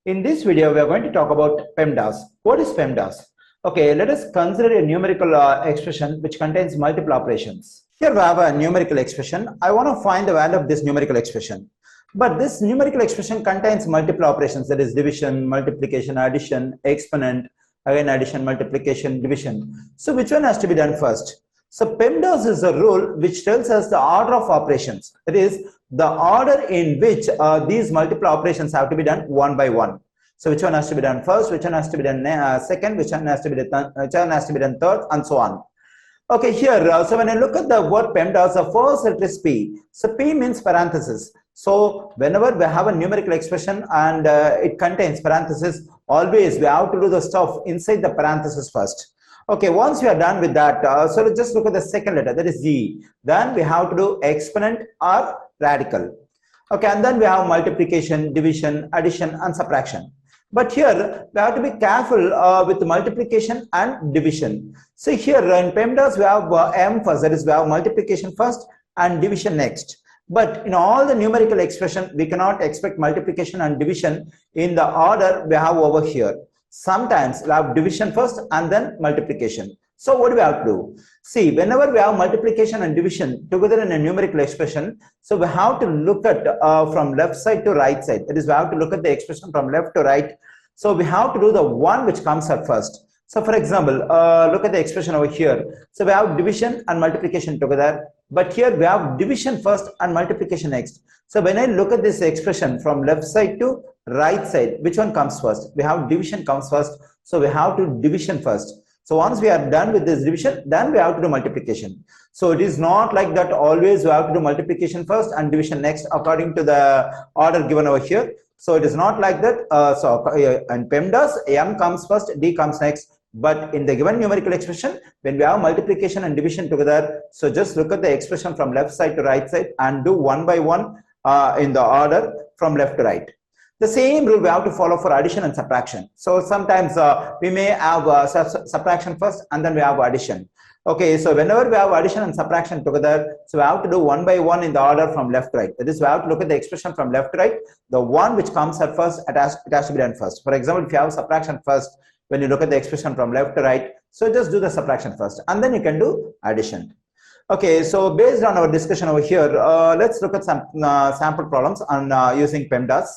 In this video, we are going to talk about PEMDAS. What is PEMDAS? Okay, let us consider a numerical expression which contains multiple operations. Here we have a numerical expression. I want to find the value of this numerical expression. But this numerical expression contains multiple operations, that is division, multiplication, addition, exponent, again addition, multiplication, division. So which one has to be done first? So PEMDAS is a rule which tells us the order of operations. That is the order in which these multiple operations have to be done one by one. So which one has to be done first, which one has to be done second, which one has to be done third, and so on. Okay, here, so when I look at the word PEMDAS, the first letter is P. So P means parenthesis. So whenever we have a numerical expression and it contains parenthesis, always we have to do the stuff inside the parenthesis first. Okay, once we are done with that, so let's just look at the second letter, that is G. Then we have to do exponent or radical. Okay, and then we have multiplication, division, addition, and subtraction. But here we have to be careful with multiplication and division. So here in PEMDAS we have M first, that is we have multiplication first and division next. But in all the numerical expression, we cannot expect multiplication and division in the order we have over here. Sometimes we have division first and then multiplication. So what do we have to do? See, whenever we have multiplication and division together in a numerical expression, so we have to look at from left side to right side. That is, we have to look at the expression from left to right. So we have to do the one which comes at first. So for example, look at the expression over here. So we have division and multiplication together, but here we have division first and multiplication next. So when I look at this expression from left side to right side, which one comes first? We have division comes first. So we have to division first. So once we are done with this division, then we have to do multiplication. So it is not like that always we have to do multiplication first and division next according to the order given over here. So it is not like that. In PEMDAS, M comes first, D comes next. But in the given numerical expression, when we have multiplication and division together, so just look at the expression from left side to right side and do one by one in the order from left to right. The same rule we have to follow for addition and subtraction. So sometimes we may have subtraction first and then we have addition. Okay, so whenever we have addition and subtraction together, so we have to do one by one in the order from left to right. That is, we have to look at the expression from left to right. The one which comes at first, it has to be done first. For example, if you have subtraction first, when you look at the expression from left to right, so just do the subtraction first and then you can do addition. Okay, so based on our discussion over here, let's look at some sample problems on using PEMDAS.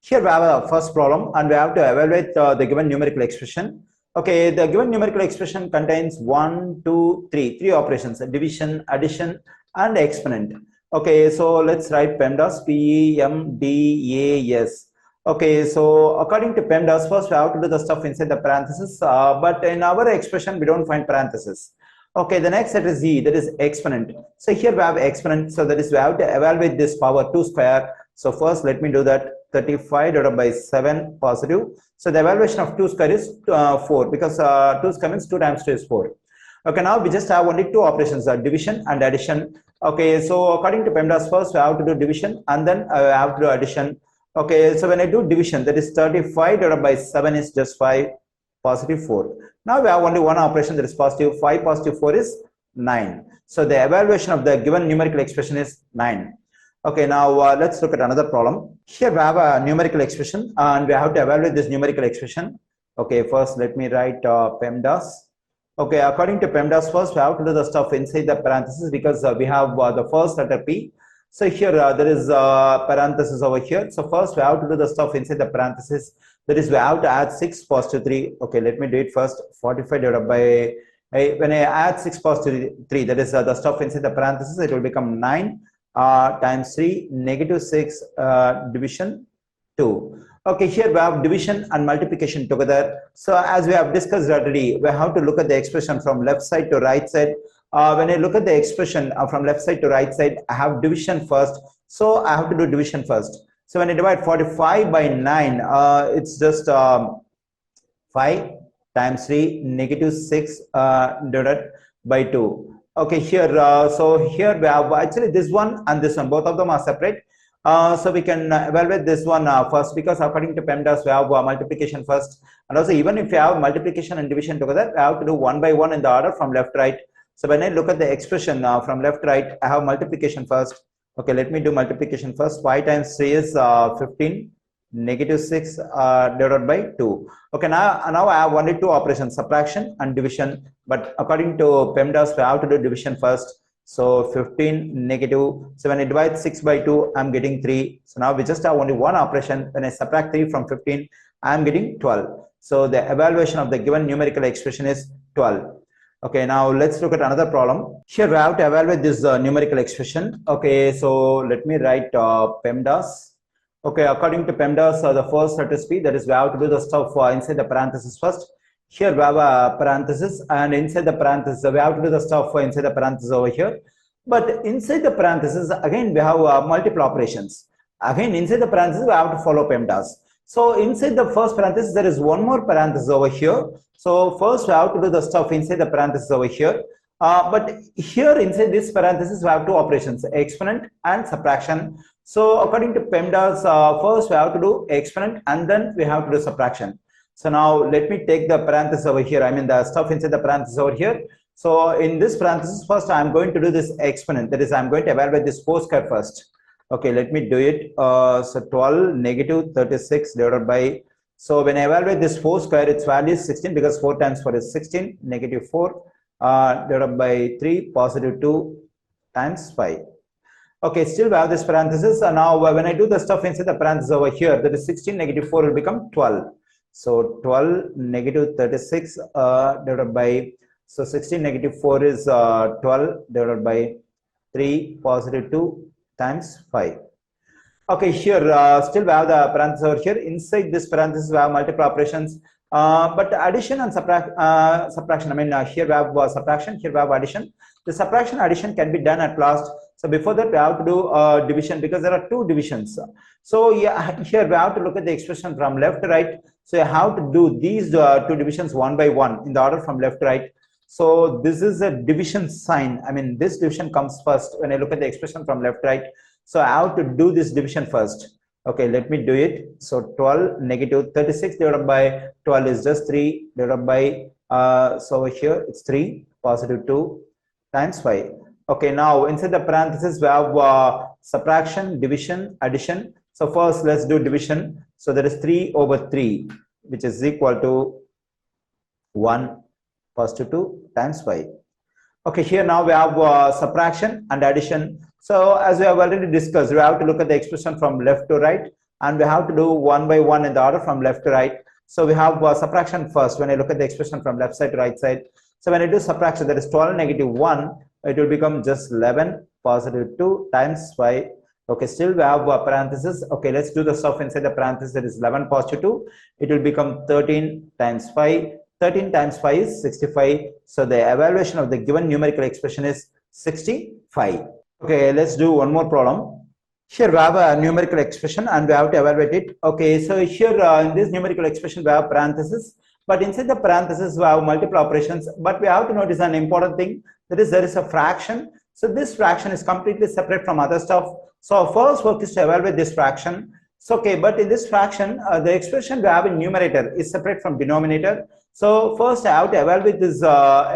Here we have a first problem and we have to evaluate the given numerical expression. Okay, the given numerical expression contains 3 operations: division, addition, and exponent. Okay, so let's write PEMDAS, PEMDAS. Okay, so according to PEMDAS, first we have to do the stuff inside the parenthesis, but in our expression we don't find parenthesis. Okay, the next set is Z, that is exponent. So here we have exponent, so that is we have to evaluate this power 2 square. So first let me do that. 35 divided by 7 positive. So the evaluation of 2 square is 4 because 2 square means 2 times 2 is 4. Okay, now we just have only 2 operations, division and addition. Okay, so according to PEMDAS, first we have to do division and then I have to do addition. Okay, so when I do division, that is 35 divided by 7 is just 5, positive 4. Now we have only one operation, that is positive. 5 positive 4 is 9. So the evaluation of the given numerical expression is 9. Okay, now let's look at another problem. Here we have a numerical expression and we have to evaluate this numerical expression. Okay, first let me write PEMDAS. Okay, according to PEMDAS, first we have to do the stuff inside the parenthesis because we have the first letter P. So here there is parenthesis over here. So first we have to do the stuff inside the parenthesis. That is, we have to add 6 positive 3. Okay, let me do it first. 45 divided by, when I add 6 positive 3, that is the stuff inside the parenthesis, it will become 9 times 3, negative 6 division 2. Okay, here we have division and multiplication together. So as we have discussed already, we have to look at the expression from left side to right side. When I look at the expression from left side to right side, I have division first. So I have to do division first. So when I divide 45 by 9, it's just 5 times 3, negative 6 divided by 2. Okay, here, so here we have actually this one and this one, both of them are separate. So we can evaluate this one first because according to PEMDAS, we have multiplication first. And also even if you have multiplication and division together, we have to do one by one in the order from left to right. So when I look at the expression from left to right, I have multiplication first. Okay, let me do multiplication first. 5 times 3 is 15 negative 6 divided by 2. Okay, now I have only two operations, subtraction and division, but according to PEMDAS we have to do division first. So 15 negative, so when I divide 6 by 2 I'm getting 3. So now we just have only one operation. When I subtract 3 from 15 I'm getting 12. So the evaluation of the given numerical expression is 12. Okay, now let's look at another problem. Here we have to evaluate this numerical expression. Okay, so let me write PEMDAS. Okay, according to PEMDAS, the first let us be, that is we have to do the stuff inside the parenthesis first. Here we have a parenthesis, and inside the parenthesis we have to do the stuff inside the parenthesis over here. But inside the parenthesis again we have multiple operations. Again inside the parenthesis we have to follow PEMDAS. So inside the first parenthesis there is one more parenthesis over here. So first we have to do the stuff inside the parenthesis over here. But here inside this parenthesis we have two operations, exponent and subtraction. So according to PEMDAS, first we have to do exponent and then we have to do subtraction. So now let me take the parenthesis over here, I mean the stuff inside the parenthesis over here. So in this parenthesis first I am going to do this exponent, that is I am going to evaluate this 4 square first. Okay, let me do it. So 12 negative 36 divided by, so when I evaluate this 4 square its value is 16 because 4 times 4 is 16, negative 4 divided by 3 positive 2 times 5. Okay, still we have this parenthesis. Now when I do the stuff inside the parenthesis over here, that is 16 negative 4 will become 12. So 12 negative 36 divided by, so 16 negative 4 is 12 divided by 3 positive 2 times 5. Okay, here still we have the parenthesis over here. Inside this parenthesis we have multiple operations, but addition and subtraction, I mean here we have subtraction, here we have addition. The subtraction addition can be done at last. So before that we have to do division because there are two divisions. So yeah, here we have to look at the expression from left to right. So you have to do these two divisions one by one in the order from left to right. So this is a division sign. I mean this division comes first when I look at the expression from left to right. So I have to do this division first. Okay, let me do it. So 12 negative 36 divided by 12 is just 3 divided by, so over here it's 3 positive 2 times 5. Okay, now inside the parenthesis we have subtraction, division, addition. So first let's do division. So there is 3 over 3 which is equal to 1 positive 2 times 5. Okay, here now we have subtraction and addition. So as we have already discussed, we have to look at the expression from left to right and we have to do one by one in the order from left to right. So we have subtraction first when I look at the expression from left side to right side. So when I do subtraction, that is 12 negative 1, it will become just 11 positive 2 times 5. Okay, still we have parenthesis. Okay, let's do the stuff inside the parenthesis, that is 11 positive 2. It will become 13 times 5. 13 times 5 is 65. So the evaluation of the given numerical expression is 65. Okay, let's do one more problem. Here we have a numerical expression and we have to evaluate it. Okay, so here in this numerical expression we have parenthesis, but inside the parenthesis we have multiple operations, but we have to notice an important thing, that is there is a fraction. So this fraction is completely separate from other stuff. So our first work is to evaluate this fraction. So okay, but in this fraction the expression we have in numerator is separate from denominator. So first I have to evaluate this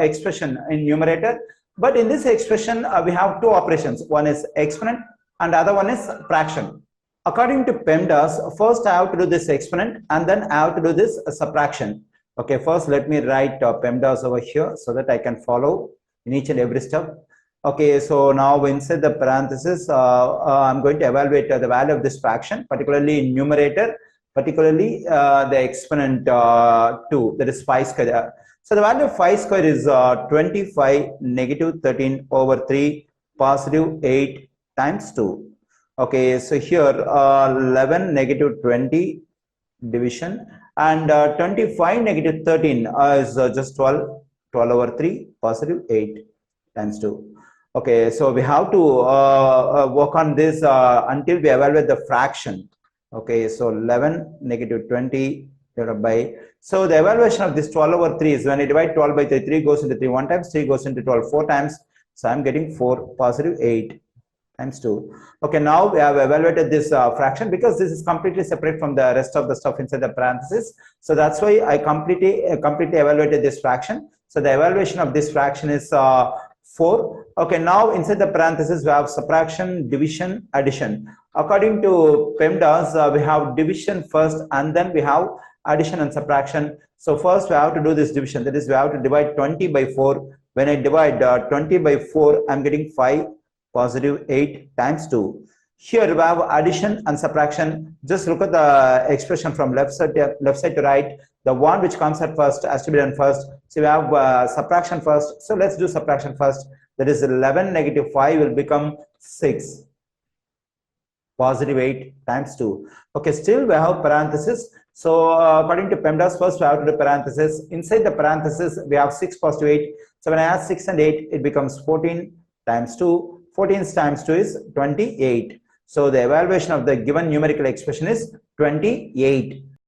expression in numerator. But in this expression we have two operations, one is exponent and the other one is fraction. According to PEMDAS, first I have to do this exponent and then I have to do this subtraction. Okay, first let me write PEMDAS over here so that I can follow in each and every step. Okay, so now inside the parenthesis I'm going to evaluate the value of this fraction, particularly in numerator, particularly the exponent 2, that is 5 square. So the value of 5 square is 25 negative 13 over 3 positive 8 times 2. Okay, so here 11 negative 20 division and 25 negative 13 is just 12 over 3 positive 8 times 2. Okay, so we have to work on this until we evaluate the fraction. Okay, so 11 negative 20 divided by, so the evaluation of this 12 over 3 is when I divide 12 by 3, 3 goes into 3 one times, 3 goes into 12 4 times, so I'm getting 4 positive 8 times 2. Okay, now we have evaluated this fraction because this is completely separate from the rest of the stuff inside the parenthesis. So that's why I completely evaluated this fraction. So the evaluation of this fraction is 4. Okay, now inside the parenthesis we have subtraction, division, addition. According to PEMDAS, we have division first and then we have addition and subtraction. So first we have to do this division, that is we have to divide 20 by 4. When I divide 20 by 4, I'm getting 5 positive 8 times 2. Here we have addition and subtraction. Just look at the expression from left side to right. The one which comes at first has to be done first. So we have subtraction first. So let's do subtraction first. That is 11 negative 5 will become 6. Positive 8 times 2. Okay, still we have parenthesis. So according to PEMDAS, first we have to do parenthesis. Inside the parenthesis, we have 6 positive 8. So when I add 6 and 8, it becomes 14 times 2. 14 times 2 is 28. So the evaluation of the given numerical expression is 28.